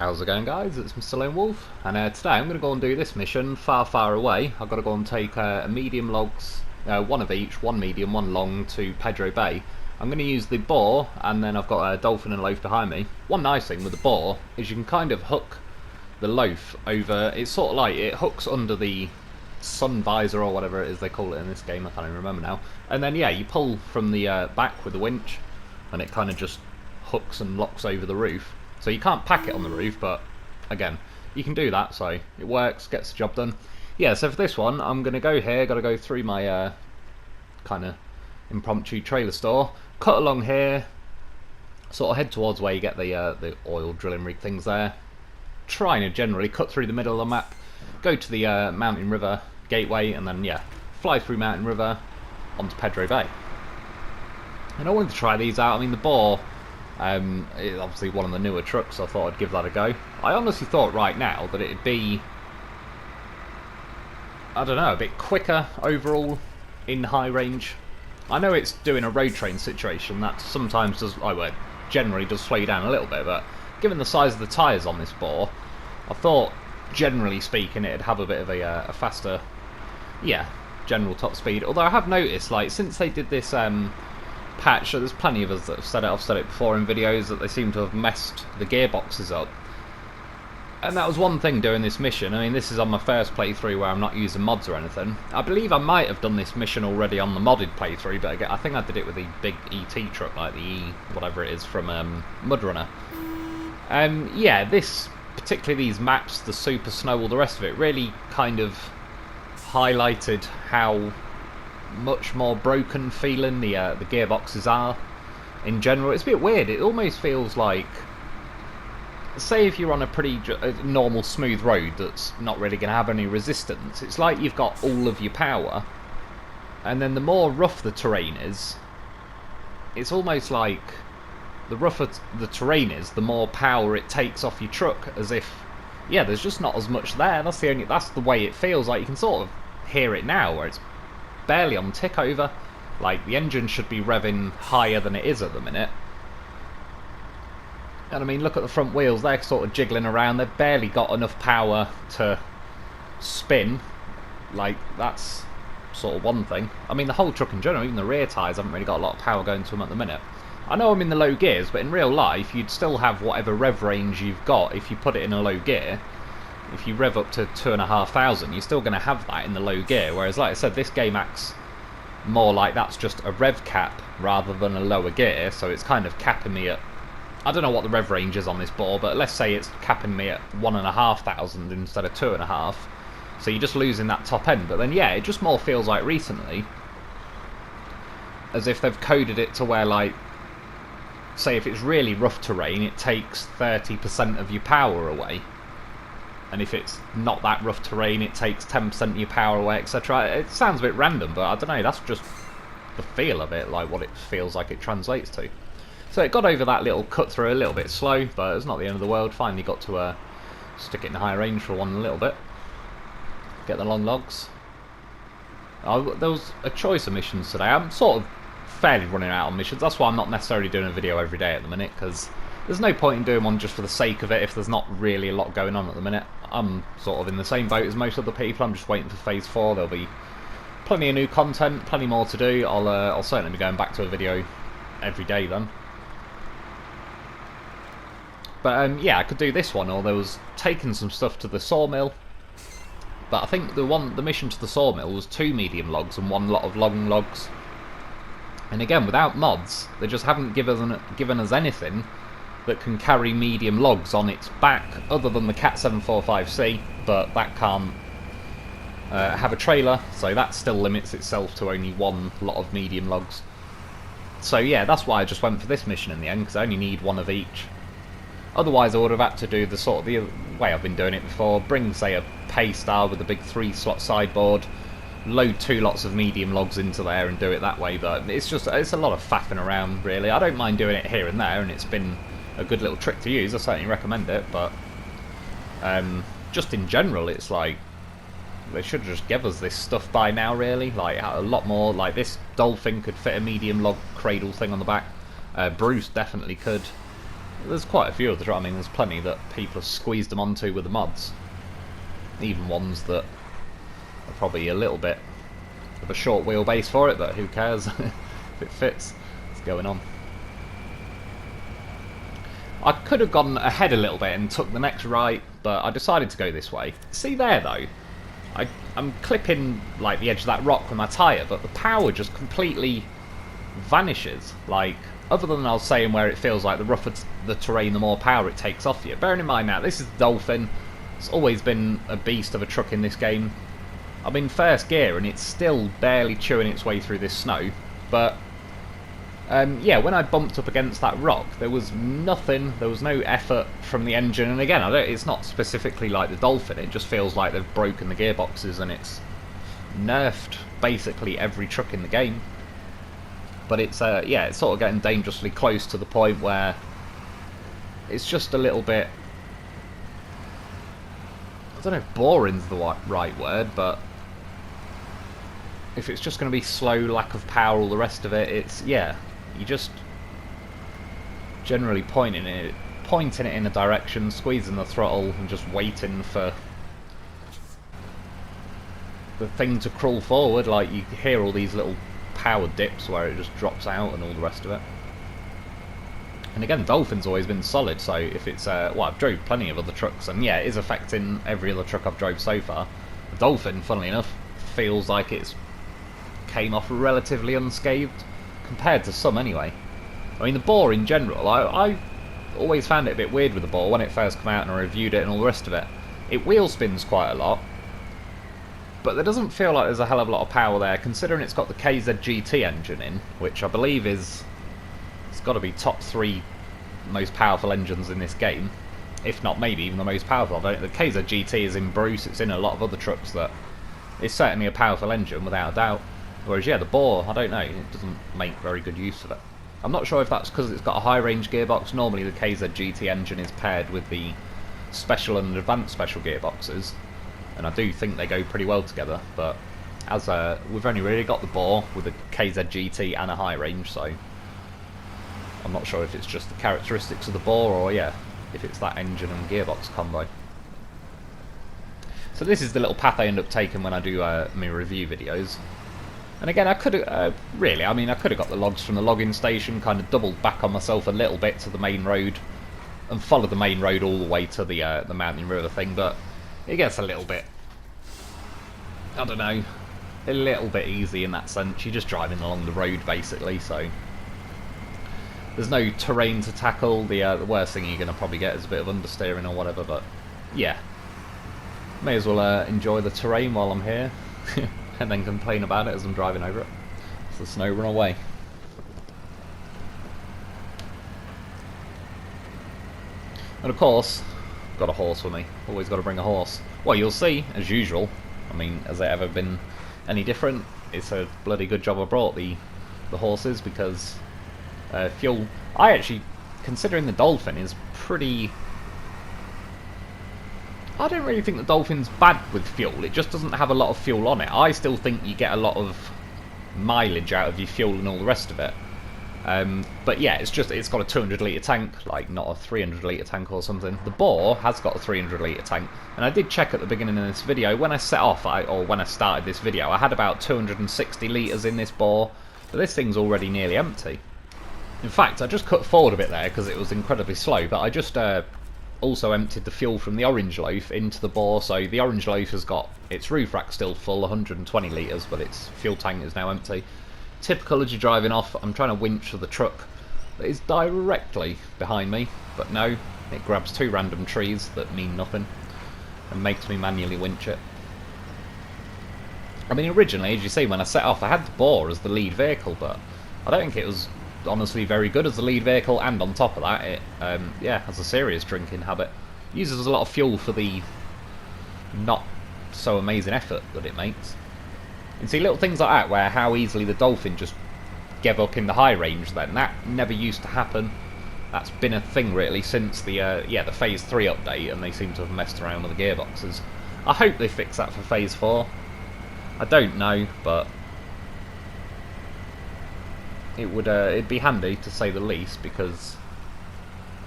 How's it going, guys? It's Mr. Lone Wolf, and today I'm going to go and do this mission far, far away. I've got to go and take a medium logs, one of each, one medium, one long, to Pedro Bay. I'm going to use the Boar, and then I've got a Dolphin and Loaf behind me. One nice thing with the Boar is you can kind of hook the Loaf over. It's sort of like it hooks under the sun visor or whatever it is they call it in this game. I can't even remember now. And then yeah, you pull from the back with the winch, and it kind of just hooks and locks over the roof. So you can't pack it on the roof, but again, you can do that, so it works, gets the job done. Yeah, so for this one, I'm going to go here, got to go through my kind of impromptu trailer store, cut along here, sort of head towards where you get the oil drilling rig things there, trying to generally cut through the middle of the map, go to the Mountain River gateway, and then, yeah, fly through Mountain River onto Pedro Bay. And I wanted to try these out. I mean, the Boar, it's obviously one of the newer trucks, so I thought I'd give that a go. I honestly thought right now that it'd be, I don't know, a bit quicker overall in high range. I know it's doing a road train situation that sometimes does, well, generally does slow you down a little bit, but given the size of the tyres on this Boar, I thought, generally speaking, it'd have a bit of a faster, yeah, general top speed. Although I have noticed, like, since they did this patch, there's plenty of us that have said it, I've said it before in videos, that they seem to have messed the gearboxes up. And that was one thing doing this mission. I mean, this is on my first playthrough where I'm not using mods or anything. I believe I might have done this mission already on the modded playthrough, but again, I think I did it with the big ET truck, like the E, whatever it is, from MudRunner. Yeah, this, particularly these maps, the super snow, all the rest of it, really kind of highlighted how much more broken feeling the gearboxes are in general. It's a bit weird. It almost feels like, say if you're on a pretty normal smooth road that's not really going to have any resistance, it's like you've got all of your power, and then the more rough the terrain is, it's almost like the rougher the terrain is, the more power it takes off your truck, as if, yeah, there's just not as much there. That's the way it feels. Like, you can sort of hear it now, where it's barely on tick over. Like, the engine should be revving higher than it is at the minute. And I mean, look at the front wheels, they're sort of jiggling around, they've barely got enough power to spin. Like, that's sort of one thing. I mean, the whole truck in general, even the rear tyres haven't really got a lot of power going to them at the minute. I know I'm in the low gears, but in real life, you'd still have whatever rev range you've got if you put it in a low gear. If you rev up to 2,500, you're still going to have that in the low gear, whereas, like I said, this game acts more like that's just a rev cap rather than a lower gear, so it's kind of capping me at, I don't know what the rev range is on this Boar, but let's say it's capping me at 1,500 instead of 2.5, so you're just losing that top end. But then, yeah, it just more feels like recently as if they've coded it to where, like, say if it's really rough terrain, it takes 30% of your power away. And if it's not that rough terrain, it takes 10% of your power away, etc. It sounds a bit random, but I don't know, that's just the feel of it, like what it feels like it translates to. So it got over that little cut through a little bit slow, but it's not the end of the world. Finally got to stick it in high range for one a little bit. Get the long logs. There was a choice of missions today. I'm sort of fairly running out on missions. That's why I'm not necessarily doing a video every day at the minute, because there's no point in doing one just for the sake of it if there's not really a lot going on at the minute. I'm sort of in the same boat as most other people. I'm just waiting for Phase 4. There'll be plenty of new content, plenty more to do. I'll certainly be going back to a video every day then. But yeah, I could do this one, or there was taking some stuff to the sawmill. But I think the mission to the sawmill was 2 medium logs and 1 lot of long logs. And again, without mods, they just haven't given us anything that can carry medium logs on its back, other than the Cat 745C, but that can't have a trailer, so that still limits itself to only 1 lot of medium logs. So yeah, that's why I just went for this mission in the end, because I only need 1 of each. Otherwise I would have had to do the way I've been doing it before, bring, say, a pay star with a big 3-slot sideboard, load 2 lots of medium logs into there and do it that way, but it's a lot of faffing around, really. I don't mind doing it here and there, and it's been a good little trick to use. I certainly recommend it, but just in general, it's like they should have just give us this stuff by now, really. Like, a lot more. Like, this Dolphin could fit a medium log cradle thing on the back. Bruce definitely could. There's quite a few of the trucks. I mean, there's plenty that people have squeezed them onto with the mods. Even ones that are probably a little bit of a short wheelbase for it, but who cares if it fits. What's going on? I could have gone ahead a little bit and took the next right, but I decided to go this way. See there though, I'm clipping like the edge of that rock with my tyre, but the power just completely vanishes. Like, other than I was saying where it feels like the rougher the terrain, the more power it takes off you. Bearing in mind now, this is the Dolphin. It's always been a beast of a truck in this game. I'm in first gear and it's still barely chewing its way through this snow, but yeah, when I bumped up against that rock, there was nothing, there was no effort from the engine, and again, it's not specifically like the Dolphin, it just feels like they've broken the gearboxes and it's nerfed basically every truck in the game. But it's, yeah, it's sort of getting dangerously close to the point where it's just a little bit, I don't know if boring's the right word, but if it's just going to be slow, lack of power, all the rest of it, it's, yeah, you just generally pointing it in a direction, squeezing the throttle and just waiting for the thing to crawl forward. Like, you hear all these little power dips where it just drops out and all the rest of it. And again, Dolphin's always been solid, so if it's, well, I've drove plenty of other trucks, and yeah, it is affecting every other truck I've drove so far. The Dolphin, funnily enough, feels like it's came off relatively unscathed, compared to some anyway. I mean, the Boar in general, I always found it a bit weird with the Boar when it first came out and I reviewed it and all the rest of it. It wheel spins quite a lot, but there doesn't feel like there's a hell of a lot of power there, considering it's got the KZ GT engine in, which I believe is, it's got to be top 3 most powerful engines in this game, if not maybe even the most powerful. The KZ GT is in Bruce, it's in a lot of other trucks, that it's certainly a powerful engine without a doubt. Whereas, yeah, the Boar, I don't know, it doesn't make very good use of it. I'm not sure if that's because it's got a high-range gearbox. Normally the KZ GT engine is paired with the special and advanced special gearboxes, and I do think they go pretty well together, but as we've only really got the Boar with a KZ GT and a high-range, so I'm not sure if it's just the characteristics of the Boar or, yeah, if it's that engine and gearbox combo. So this is the little path I end up taking when I do my review videos. And again, I could have, really, I mean, I could have got the logs from the logging station, kind of doubled back on myself a little bit to the main road, and followed the main road all the way to the mountain river thing, but it gets a little bit, I don't know, a little bit easy in that sense. You're just driving along the road, basically, so there's no terrain to tackle. The worst thing you're going to probably get is a bit of understeering or whatever, but yeah. May as well enjoy the terrain while I'm here. And then complain about it as I'm driving over it. It's the SnowRunner way. And of course, got a horse with me. Always got to bring a horse. Well, you'll see, as usual. I mean, has it ever been any different? It's a bloody good job I brought the horses, because fuel... I actually, considering the Dolphin is pretty... I don't really think the Dolphin's bad with fuel, it just doesn't have a lot of fuel on it. I still think you get a lot of mileage out of your fuel and all the rest of it. But yeah, it's got a 200 litre tank, like not a 300 litre tank or something. The Boar has got a 300 litre tank, and I did check at the beginning of this video, when I set off, or when I started this video, I had about 260 litres in this Boar, but this thing's already nearly empty. In fact, I just cut forward a bit there because it was incredibly slow, but I just also emptied the fuel from the Orange Loaf into the Boar, so the Orange Loaf has got its roof rack still full, 120 litres, but its fuel tank is now empty. Typical as you're driving off, I'm trying to winch for the truck that is directly behind me, but no, it grabs 2 random trees that mean nothing and makes me manually winch it. I mean, originally, as you see, when I set off, I had the Boar as the lead vehicle, but I don't think it was honestly very good as the lead vehicle, and on top of that, it yeah, has a serious drinking habit. Uses a lot of fuel for the not so amazing effort that it makes. And see, little things like that, where how easily the Dolphin just gave up in the high range, then that never used to happen. That's been a thing really since the yeah, the Phase 3 update, and they seem to have messed around with the gearboxes. I hope they fix that for Phase 4. I don't know, but it would it'd be handy to say the least, because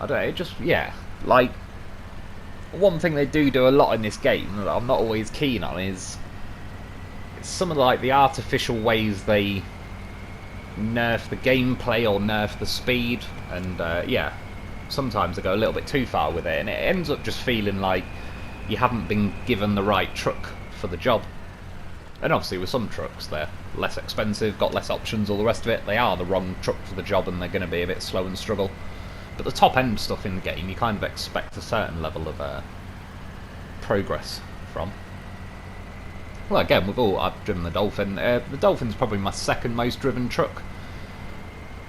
I don't know, it just, yeah, like, one thing they do a lot in this game that I'm not always keen on is some of like the artificial ways they nerf the gameplay or nerf the speed, and yeah, sometimes they go a little bit too far with it, and it ends up just feeling like you haven't been given the right truck for the job. And obviously with some trucks, they're less expensive, got less options, all the rest of it, they are the wrong truck for the job and they're going to be a bit slow and struggle. But the top end stuff in the game, you kind of expect a certain level of progress from. Well, again, I've driven the Dolphin. The Dolphin's probably my second most driven truck,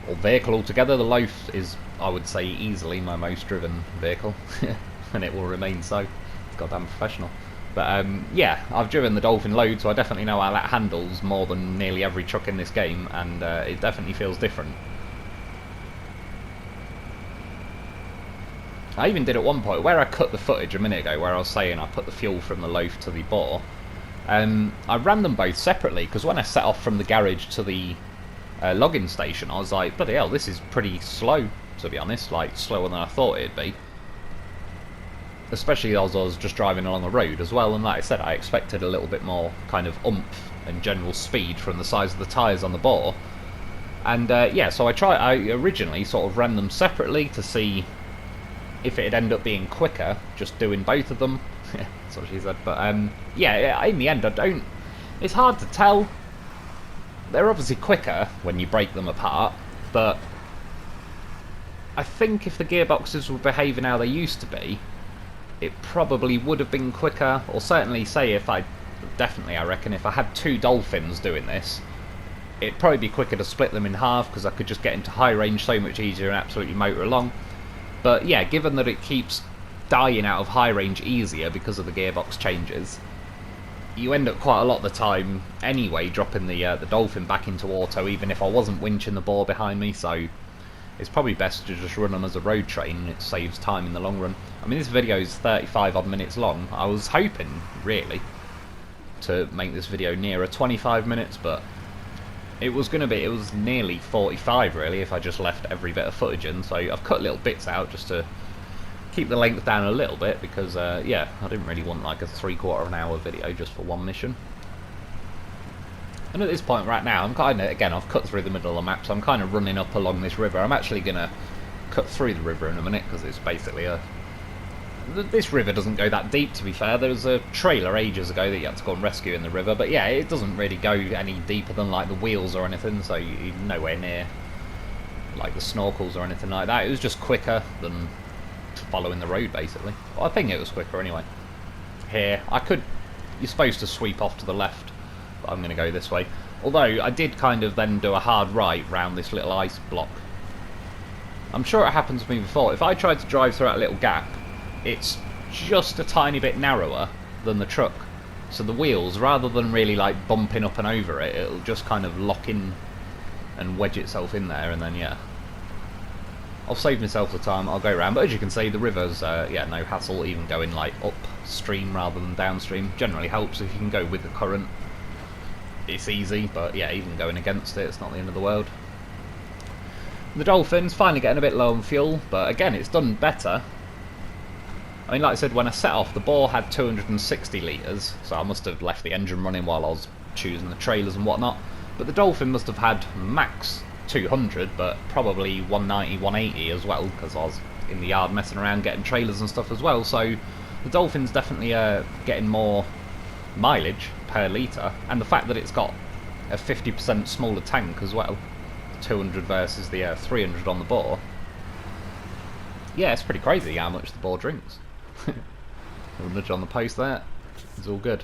or vehicle altogether. The Loaf is, I would say, easily my most driven vehicle, and it will remain so. It's goddamn professional. But yeah, I've driven the Dolphin loads, so I definitely know how that handles more than nearly every truck in this game, and it definitely feels different. I even did at one point, where I cut the footage a minute ago, where I was saying I put the fuel from the Loaf to the Boar, I ran them both separately, because when I set off from the garage to the logging station, I was like, bloody hell, this is pretty slow, to be honest, like, slower than I thought it'd be. Especially as I was just driving along the road as well, and like I said, I expected a little bit more kind of oomph and general speed from the size of the tyres on the Boar. And yeah, so I originally sort of ran them separately to see if it'd end up being quicker, just doing both of them. That's what she said. But yeah, in the end, it's hard to tell. They're obviously quicker when you break them apart, but I think if the gearboxes were behaving how they used to be, it probably would have been quicker, or certainly say I reckon if I had two Dolphins doing this, it'd probably be quicker to split them in half, because I could just get into high range so much easier and absolutely motor along. But yeah, given that it keeps dying out of high range easier because of the gearbox changes, you end up quite a lot of the time anyway dropping the Dolphin back into auto, even if I wasn't winching the Boar behind me, so it's probably best to just run them as a road train, and it saves time in the long run. I mean, this video is 35 odd minutes long. I was hoping, really, to make this video nearer 25 minutes, but it was nearly 45 really if I just left every bit of footage in, so I've cut little bits out just to keep the length down a little bit, because yeah, I didn't really want like a 3/4 of an hour video just for one mission. And at this point right now, I'm kind of, again, I've cut through the middle of the map, so I'm kind of running up along this river. I'm actually going to cut through the river in a minute, because it's basically this river doesn't go that deep, to be fair. There was a trailer ages ago that you had to go and rescue in the river, but yeah, it doesn't really go any deeper than like the wheels or anything, so you're nowhere near like the snorkels or anything like that. It was just quicker than following the road, basically. Well, I think it was quicker anyway. Here, you're supposed to sweep off to the left, but I'm going to go this way. Although, I did kind of then do a hard right round this little ice block. I'm sure it happened to me before. If I tried to drive through that little gap, it's just a tiny bit narrower than the truck. So the wheels, rather than really like bumping up and over it, it'll just kind of lock in and wedge itself in there, and then yeah. I'll save myself the time, I'll go around, but as you can see, the river's, yeah, no hassle, even going like upstream rather than downstream. Generally helps if you can go with the current. It's easy, but yeah, even going against it, it's not the end of the world. The Dolphin's finally getting a bit low on fuel, but again, it's done better. I mean, like I said, when I set off, the Boar had 260 litres, so I must have left the engine running while I was choosing the trailers and whatnot. But the Dolphin must have had max 200, but probably 190, 180 as well, because I was in the yard messing around getting trailers and stuff as well. So the Dolphin's definitely getting more mileage per litre, and the fact that it's got a 50% smaller tank as well, 200 versus the 300 on the Boar. Yeah, it's pretty crazy how much the Boar drinks. A nudge on the post there. It's all good.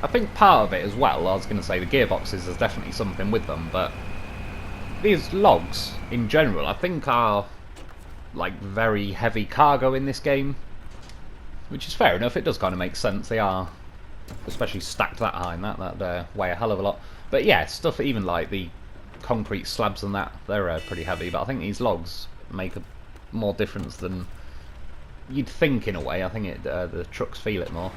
I think part of it as well, I was going to say the gearboxes is definitely something with them, but these logs in general I think are like very heavy cargo in this game, which is fair enough. It does kind of make sense. They are, especially stacked that high, and that weigh a hell of a lot. But yeah, stuff even like the concrete slabs and that, they're pretty heavy, but I think these logs make a more difference than you'd think in a way. I think the trucks feel it more.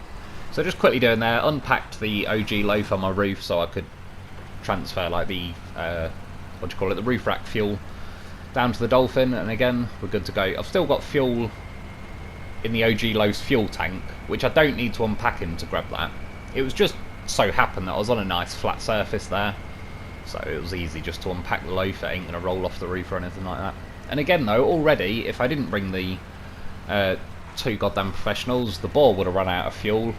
So just quickly doing there, unpacked the OG loaf on my roof so I could transfer like the, what do you call it, the roof rack fuel down to the Dolphin, and again, we're good to go. I've still got fuel in the OG loaf's fuel tank, which I don't need to unpack him to grab that. It was just so happened that I was on a nice flat surface there, so it was easy just to unpack the loaf. It ain't going to roll off the roof or anything like that. And again though, already, if I didn't bring the two goddamn professionals, the Boar would have run out of fuel,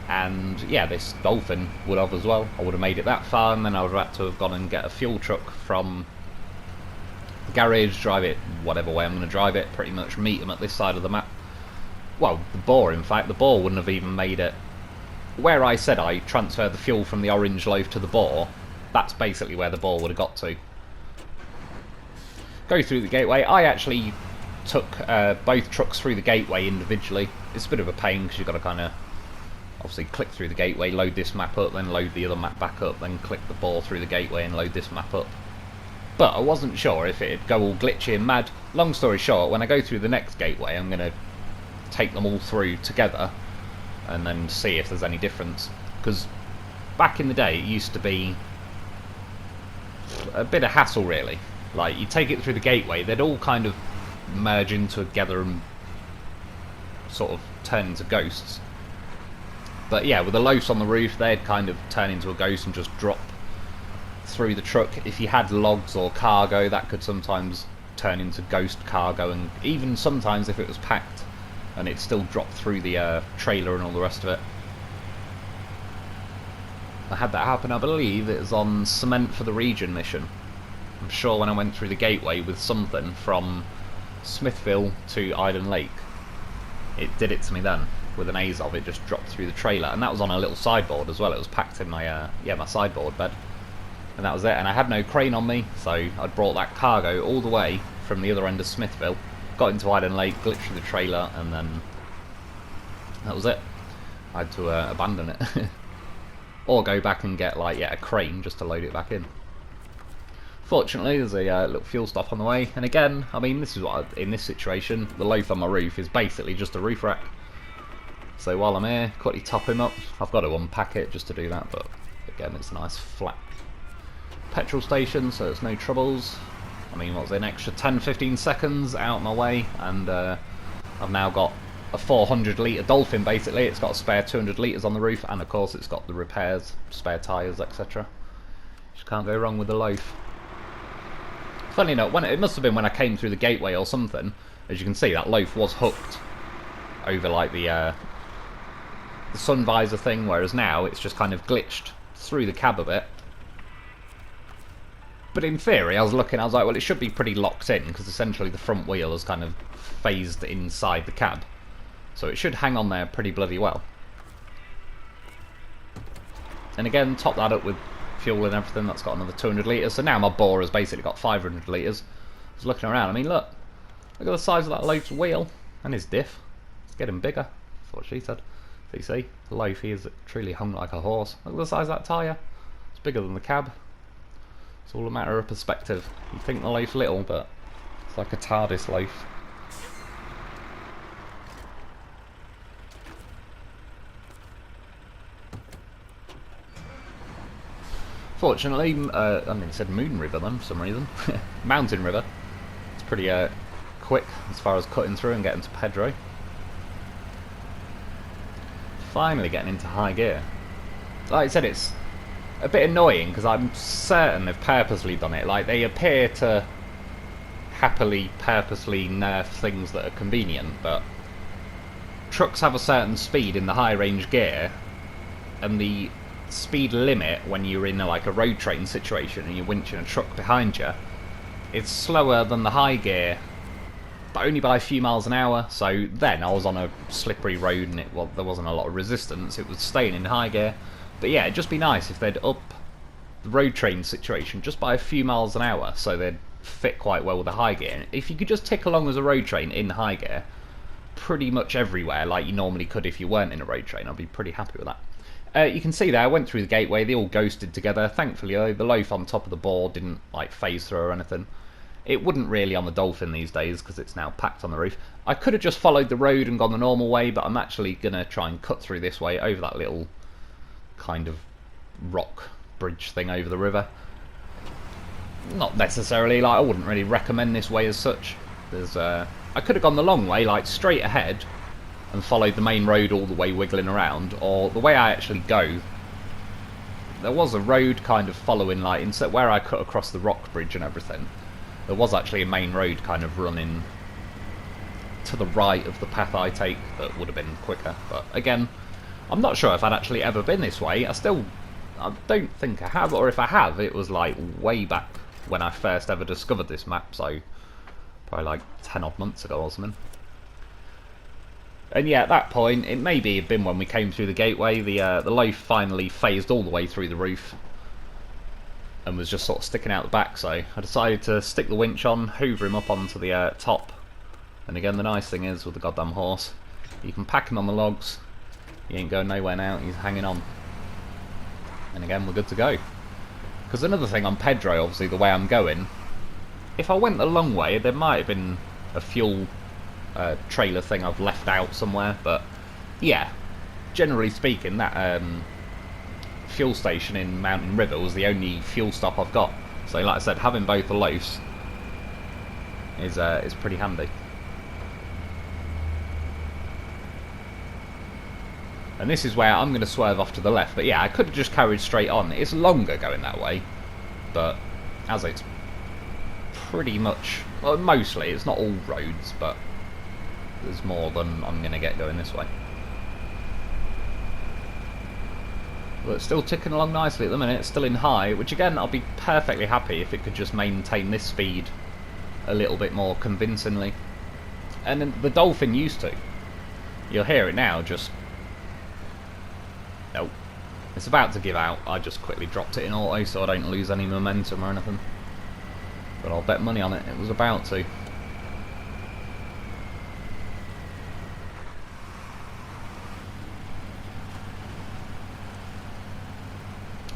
and yeah, this Dolphin would have as well. I would have made it that far, and then I would have had to have gone and get a fuel truck from the garage, drive it whatever way I'm going to drive it, pretty much meet them at this side of the map. Well, the Boar, in fact, the Boar wouldn't have even made it. Where I said I transferred the fuel from the orange loaf to the Boar, that's basically where the Boar would have got to. Go through the gateway. I actually took both trucks through the gateway individually. It's a bit of a pain because you've got to kind of obviously click through the gateway, load this map up, then load the other map back up, then click the Boar through the gateway and load this map up. But I wasn't sure if it'd go all glitchy and mad. Long story short, when I go through the next gateway, I'm going to take them all through together and then see if there's any difference. Because back in the day, it used to be a bit of hassle, really. Like, you take it through the gateway, they'd all kind of merge into together and sort of turn into ghosts. But yeah, with the loafs on the roof, they'd kind of turn into a ghost and just drop through the truck. If you had logs or cargo, that could sometimes turn into ghost cargo, and even sometimes if it was packed and it still dropped through the trailer and all the rest of it. I had that happen, I believe it was on Cement for the Region mission. I'm sure when I went through the gateway with something from Smithville to Iden Lake, it did it to me then. With an Azov, it just dropped through the trailer, and that was on a little sideboard as well. It was packed in my my sideboard bed, and that was it. And I had no crane on me, so I'd brought that cargo all the way from the other end of Smithville, got into Iden Lake, glitched through the trailer, and then that was it. I had to abandon it, or go back and get like a crane just to load it back in. Fortunately, there's a little fuel stop on the way, and again, I mean, this is what in this situation, the loaf on my roof is basically just a roof rack. So while I'm here, quickly top him up. I've got to unpack it just to do that, but again, it's a nice flat petrol station, so there's no troubles. I mean, what's it, an extra 10-15 seconds out of my way, and I've now got a 400 litre Dolphin, basically. It's got a spare 200 litres on the roof, and of course it's got the repairs, spare tyres, etc. Just can't go wrong with the loaf. Funny enough, it must have been when I came through the gateway or something. As you can see, that loaf was hooked over like the sun visor thing, whereas now it's just kind of glitched through the cab a bit. But in theory, I was like, well, it should be pretty locked in, because essentially the front wheel is kind of phased inside the cab. So it should hang on there pretty bloody well. And again, top that up with fuel and everything, that's got another 200 litres. So now my Boar has basically got 500 litres. I was looking around, I mean, look at the size of that loaf's wheel, and his diff. It's getting bigger, that's what she said. So you see, the loaf, he is truly hung like a horse. Look at the size of that tyre. It's bigger than the cab. It's all a matter of perspective. You think the loaf's little, but it's like a TARDIS loaf. Fortunately, I mean, it said Moon River then for some reason. Mountain River. It's pretty quick as far as cutting through and getting to Pedro. Finally getting into high gear. Like I said, it's a bit annoying because I'm certain they've purposely done it. Like, they appear to happily, purposely nerf things that are convenient, but trucks have a certain speed in the high range gear, and the speed limit when you're in like a road train situation and you're winching a truck behind you, it's slower than the high gear, but only by a few miles an hour. So then I was on a slippery road and there wasn't a lot of resistance, it was staying in high gear. But yeah, it'd just be nice if they'd up the road train situation just by a few miles an hour, so they'd fit quite well with the high gear. If you could just tick along as a road train in high gear pretty much everywhere like you normally could if you weren't in a road train, I'd be pretty happy with that. You can see there, I went through the gateway, they all ghosted together. Thankfully though, the loaf on top of the board didn't like phase through or anything. It wouldn't really on the Dolphin these days because it's now packed on the roof. I could have just followed the road and gone the normal way, but I'm actually going to try and cut through this way over that little kind of rock bridge thing over the river. Not necessarily, like, I wouldn't really recommend this way as such. There's I could have gone the long way, like straight ahead, and followed the main road all the way wiggling around, or the way I actually go, there was a road kind of following, like, instead where I cut across the rock bridge and everything, there was actually a main road kind of running to the right of the path I take that would have been quicker. But again, I'm not sure if I'd actually ever been this way. I don't think I have, or if I have, it was like way back when I first ever discovered this map, so probably like 10 odd months ago or something. And yeah, at that point, it maybe had been when we came through the gateway, the loaf finally phased all the way through the roof and was just sort of sticking out the back, so I decided to stick the winch on, hoover him up onto the top. And again, the nice thing is with the goddamn horse, you can pack him on the logs, he ain't going nowhere now, he's hanging on. And again, we're good to go. Because another thing on Pedro, obviously the way I'm going, if I went the long way, there might have been a fuel trailer thing I've left out somewhere, but yeah, generally speaking, that fuel station in Mountain River was the only fuel stop I've got. So like I said, having both the loafs is pretty handy. And this is where I'm going to swerve off to the left, but yeah, I could have just carried straight on. It's longer going that way, but as it's pretty much, well, mostly, it's not all roads, but there's more than I'm going to get going this way. But it's still ticking along nicely at the minute, it's still in high, which again, I'll be perfectly happy if it could just maintain this speed a little bit more convincingly. And then the Dolphin used to. You'll hear it now, just... Nope. It's about to give out. I just quickly dropped it in auto so I don't lose any momentum or anything. But I'll bet money on it, it was about to.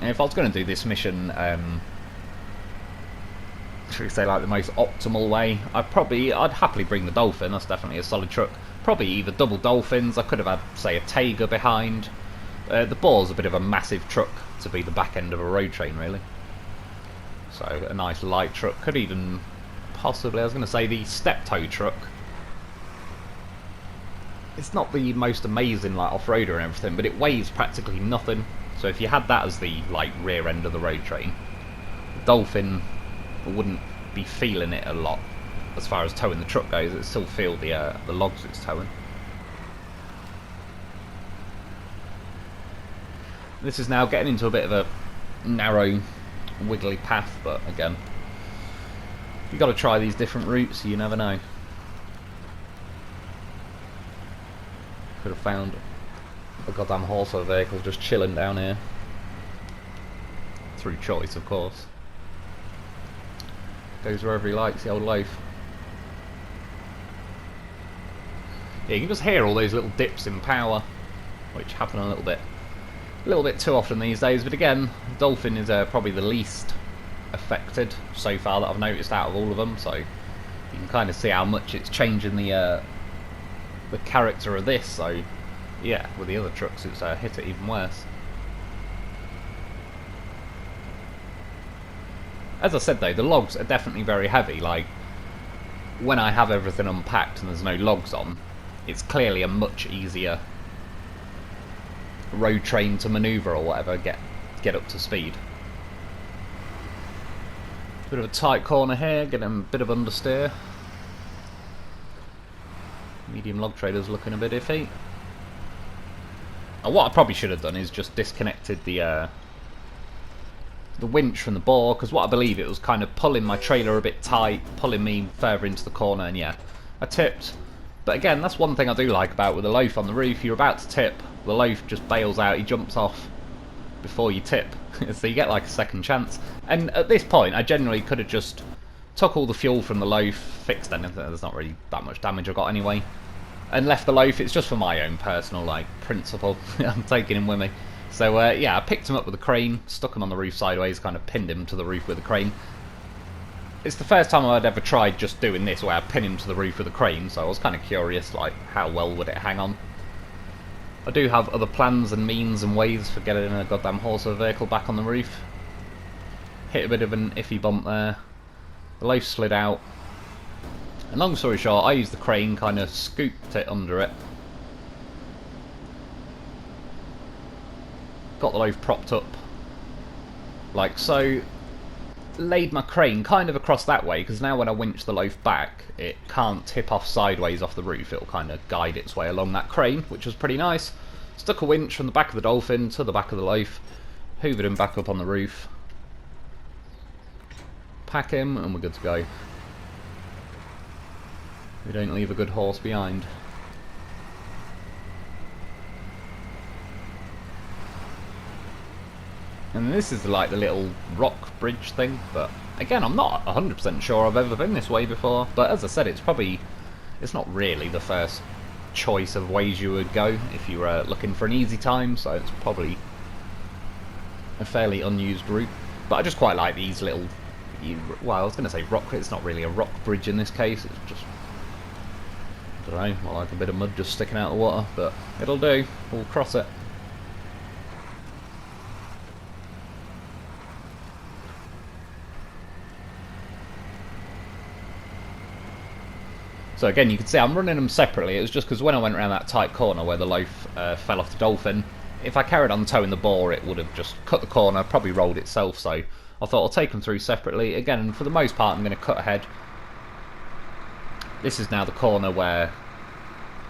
And if I was going to do this mission, should we say like the most optimal way, I'd happily bring the Dolphin, that's definitely a solid truck. Probably either double Dolphins, I could have had, say, a Tiger behind. The Boar's a bit of a massive truck to be the back end of a road train, really. So a nice light truck. Could even possibly, I was going to say, the step-tow truck. It's not the most amazing like off-roader and everything, but it weighs practically nothing. So if you had that as the like rear end of the road train, the Dolphin wouldn't be feeling it a lot as far as towing the truck goes. It'd still feel the logs it's towing. This is now getting into a bit of a narrow, wiggly path, but again, you've got to try these different routes, you never know. Could have found a goddamn horse or vehicle just chilling down here. Through choice, of course. Goes wherever he likes, the old loaf. Yeah, you can just hear all those little dips in power, which happen a little bit too often these days, but again, Dolphin is probably the least affected so far that I've noticed out of all of them, so you can kind of see how much it's changing the character of this. So yeah, with the other trucks it's hit it even worse. As I said though, the logs are definitely very heavy. Like, when I have everything unpacked and there's no logs on, it's clearly a much easier road train to manoeuvre or whatever, get up to speed. Bit of a tight corner here, getting a bit of understeer. Medium log trader's looking a bit iffy. And what I probably should have done is just disconnected the winch from the Boar, because what I believe it was kind of pulling my trailer a bit tight, pulling me further into the corner, and yeah, I tipped. But again, that's one thing I do like about with the loaf on the roof. You're about to tip, the loaf just bails out, he jumps off before you tip. So you get like a second chance. And at this point, I generally could have just took all the fuel from the loaf, fixed anything, there's not really that much damage I got anyway, and left the loaf. It's just for my own personal like principle. I'm taking him with me. So yeah, I picked him up with a crane, stuck him on the roof sideways, kind of pinned him to the roof with a crane. it's the first time I'd ever tried just doing this where I pin him to the roof with a crane, so I was kind of curious, like, how well would it hang on. I do have other plans and means and ways for getting a goddamn horse or vehicle back on the roof. Hit a bit of an iffy bump there. The loaf slid out. And long story short, I used the crane, kind of scooped it under it. Got the loaf propped up like so. Laid my crane kind of across that way, because now when I winch the loaf back, it can't tip off sideways off the roof. It'll kind of guide its way along that crane, which was pretty nice. Stuck a winch from the back of the Dolphin to the back of the loaf, hoovered him back up on the roof, pack him, and we're good to go. We don't leave a good horse behind. And this is like the little rock bridge thing, but again, I'm not 100% sure I've ever been this way before. But as I said, it's not really the first choice of ways you would go if you were looking for an easy time, so it's probably a fairly unused route. But I just quite like these little, well, I was going to say rock, it's not really a rock bridge in this case, it's just, I don't know, like a bit of mud just sticking out of the water, but it'll do, we'll cross it. So again, you can see I'm running them separately. It was just because when I went around that tight corner where the loaf fell off the Dolphin, if I carried on towing the Boar, it would have just cut the corner, probably rolled itself. So I thought I'll take them through separately. Again, for the most part, I'm going to cut ahead. This is now the corner where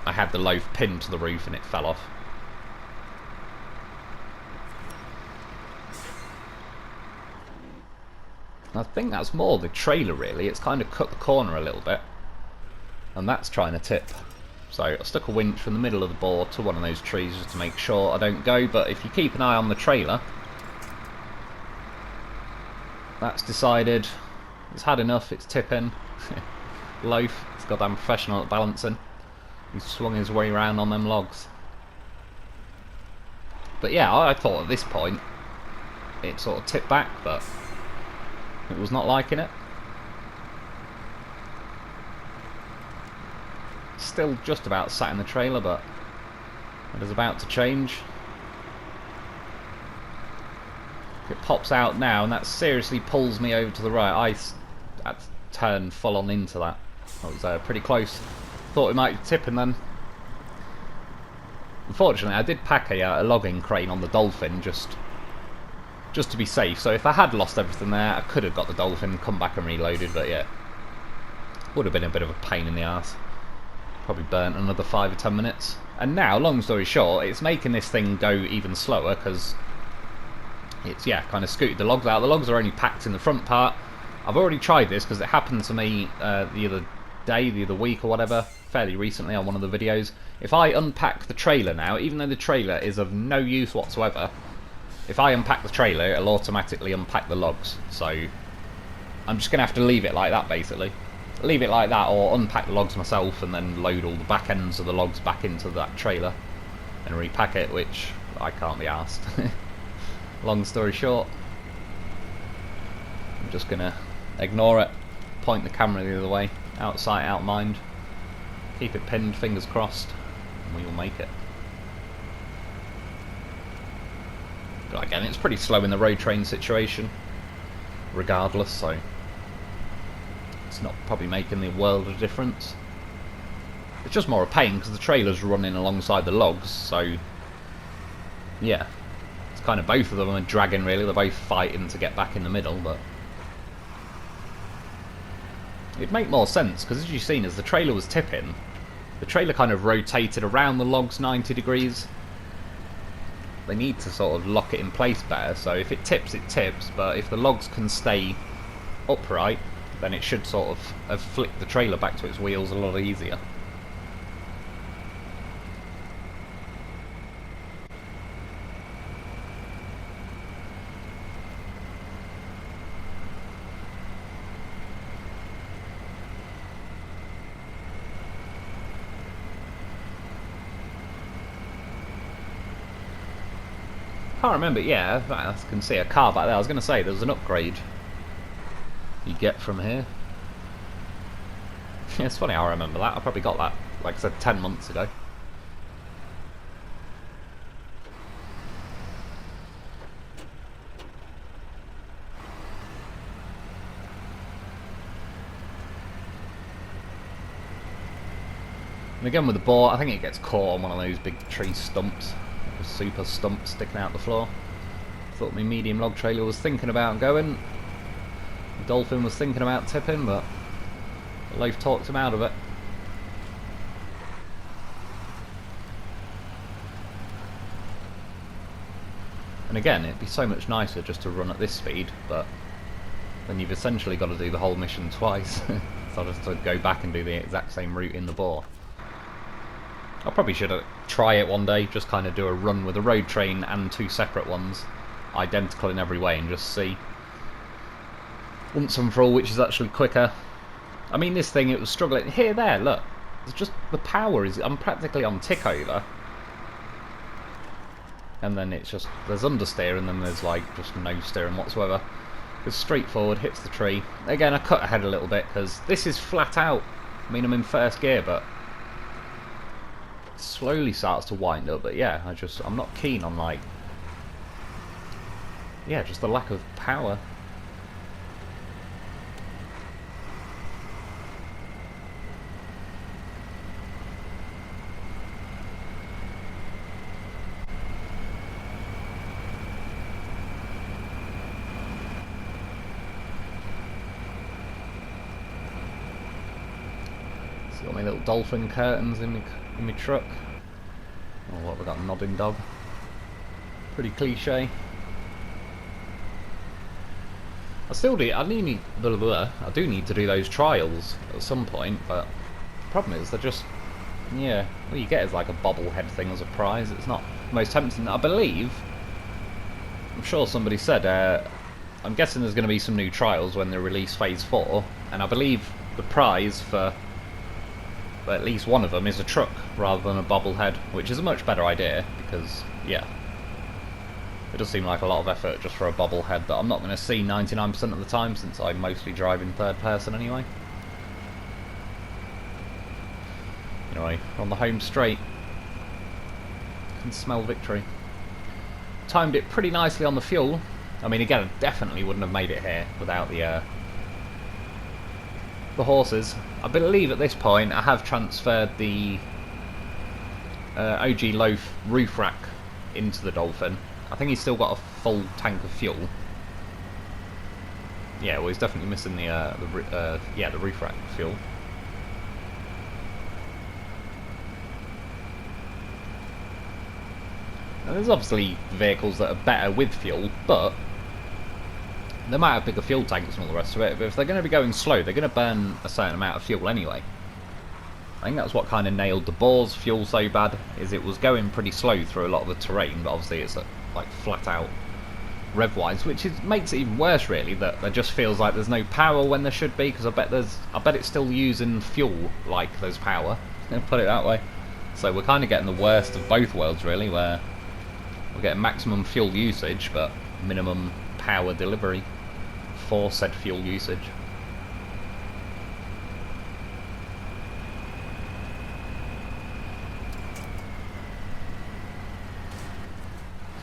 I had the loaf pinned to the roof and it fell off. I think that's more the trailer really. It's kind of cut the corner a little bit. And that's trying to tip. So I stuck a winch from the middle of the Boar to one of those trees just to make sure I don't go, but if you keep an eye on the trailer, that's decided it's had enough, it's tipping. Loaf, it's goddamn professional at balancing. He swung his way around on them logs. But yeah, I thought at this point it sort of tipped back, but it was not liking it. Still just about sat in the trailer, but it is about to change. It pops out now, and that seriously pulls me over to the right. I turned full on into that. I was pretty close. Thought it might be tipping then. Unfortunately, I did pack a logging crane on the Dolphin just to be safe. So if I had lost everything there, I could have got the Dolphin, come back and reloaded. But yeah, would have been a bit of a pain in the ass. Probably burnt another 5 or 10 minutes. And now, long story short, it's making this thing go even slower because it's, yeah, kind of scooted the logs out. The logs are only packed in the front part. I've already tried this because it happened to me the other week or whatever, fairly recently on one of the videos. If I unpack the trailer now, even though the trailer is of no use whatsoever, if I unpack the trailer, it'll automatically unpack the logs. So I'm just going to have to leave it like that, basically. Leave it like that, or unpack the logs myself and then load all the back ends of the logs back into that trailer and repack it, which I can't be arsed. Long story short, I'm just gonna ignore it, point the camera the other way, out of sight, out of mind, keep it pinned, fingers crossed, and we will make it. But again, it's pretty slow in the road train situation, regardless, so it's not probably making the world of difference. It's just more a pain because the trailer's running alongside the logs, so yeah, it's kind of both of them are dragging really. They're both fighting to get back in the middle, but it'd make more sense because as you've seen, as the trailer was tipping, the trailer kind of rotated around the logs 90 degrees. They need to sort of lock it in place better, so if it tips, but if the logs can stay upright, then it should sort of have flicked the trailer back to its wheels a lot easier. Can't remember, yeah, I can see a car back there. I was going to say, there was an upgrade you get from here. Yeah, it's funny how I remember that. I probably got that, like I said, 10 months ago. And again with the Boar, I think it gets caught on one of those big tree stumps, like a super stump sticking out the floor. Thought my medium log trailer was thinking about going. The Dolphin was thinking about tipping, but the loaf talked him out of it. And again, it'd be so much nicer just to run at this speed, but then you've essentially got to do the whole mission twice. So I'll just have to go back and do the exact same route in the Boar. I probably should try it one day, just kind of do a run with a road train and 2 separate ones, identical in every way, and just see once and for all which is actually quicker. I mean, this thing, it was struggling. Here, there, look. It's just the power is. I'm practically on tick over. And then it's just, there's understeer and then there's like just no steering whatsoever. It's straight forward, hits the tree. Again, I cut ahead a little bit because this is flat out. I mean, I'm in first gear, but slowly starts to wind up. But yeah, I'm not keen on like, yeah, just the lack of power. So got my little Dolphin curtains in my truck. Oh, what have we got? A nodding dog. Pretty cliche. I do need to do those trials at some point, but the problem is they're just, yeah, all you get is like a bobblehead thing as a prize. It's not the most tempting. I believe, I'm sure somebody said, I'm guessing there's going to be some new trials when they release Phase 4, and I believe the prize for at least one of them is a truck rather than a bobblehead, which is a much better idea because, yeah, it does seem like a lot of effort just for a bobblehead that I'm not going to see 99% of the time since I mostly drive in third person anyway. Anyway, we're on the home straight. I can smell victory. Timed it pretty nicely on the fuel. I mean, again, I definitely wouldn't have made it here without the horses. I believe at this point I have transferred the OG Loaf roof rack into the Dolphin. I think he's still got a full tank of fuel. Yeah, well, he's definitely missing the roof rack fuel. Now, there's obviously vehicles that are better with fuel, but they might have bigger fuel tanks and all the rest of it, but if they're going to be going slow, they're going to burn a certain amount of fuel anyway. I think that's what kind of nailed the Boar's fuel so bad, is it was going pretty slow through a lot of the terrain, but obviously it's like flat out rev-wise, which makes it even worse really, that there just feels like there's no power when there should be, because I bet it's still using fuel like there's power, put it that way. So we're kind of getting the worst of both worlds really, where we're getting maximum fuel usage, but minimum power delivery for said fuel usage.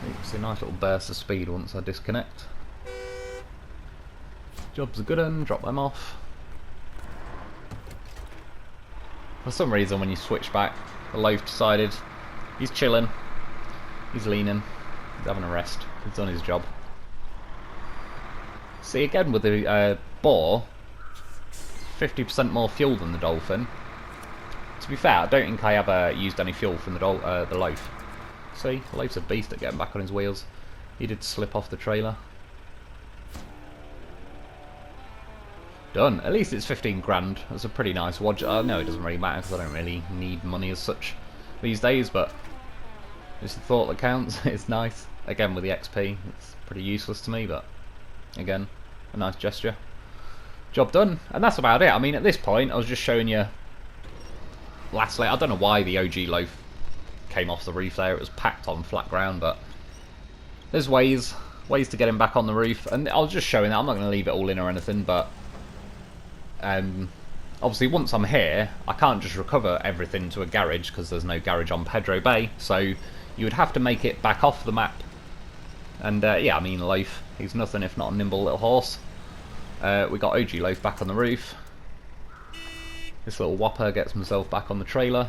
So you can see a nice little burst of speed once I disconnect. Job's a good one, drop them off. For some reason when you switch back, the Loaf decided he's chilling, he's leaning, he's having a rest, he's done his job. See, again with the Boar, 50% more fuel than the Dolphin. To be fair, I don't think I ever used any fuel from the Loaf. See, the Loaf's a beast at getting back on his wheels. He did slip off the trailer. Done. At least it's 15 grand. That's a pretty nice watch. No, it doesn't really matter because I don't really need money as such these days, but it's the thought that counts. It's nice. Again with the XP, it's pretty useless to me, but again, a nice gesture. Job done. And that's about it. I mean, at this point, I was just showing you lastly, I don't know why the OG Loaf came off the roof there. It was packed on flat ground, but there's ways to get him back on the roof. And I was just showing that. I'm not going to leave it all in or anything, but Obviously, once I'm here, I can't just recover everything to a garage because there's no garage on Pedro Bay, so you would have to make it back off the map. And yeah, I mean, Loaf, he's nothing if not a nimble little horse. We got OG Loaf back on the roof. This little whopper gets himself back on the trailer.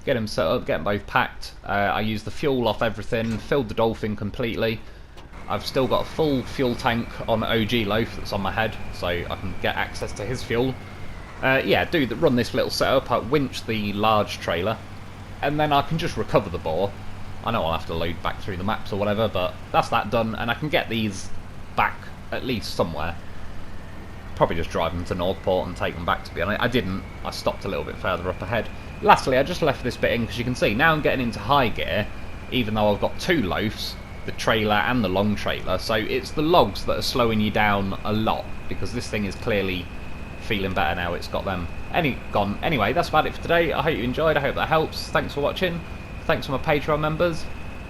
Get him set up, get them both packed. I used the fuel off everything, filled the Dolphin completely. I've still got a full fuel tank on OG Loaf that's on my head, so I can get access to his fuel. Yeah, run this little setup. I winch the large trailer, and then I can just recover the Boar. I know I'll have to load back through the maps or whatever, but that's that done, and I can get these back at least somewhere. Probably just drive them to Northport and take them back, to be honest. I didn't. I stopped a little bit further up ahead. Lastly, I just left this bit in because you can see now I'm getting into high gear, even though I've got two Loafs, the trailer and the long trailer, so it's the logs that are slowing you down a lot, because this thing is clearly feeling better now it's got them gone. Anyway, that's about it for today. I hope you enjoyed, I hope that helps. Thanks for watching, thanks for my Patreon members,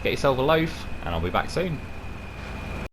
get yourself a loaf, and I'll be back soon.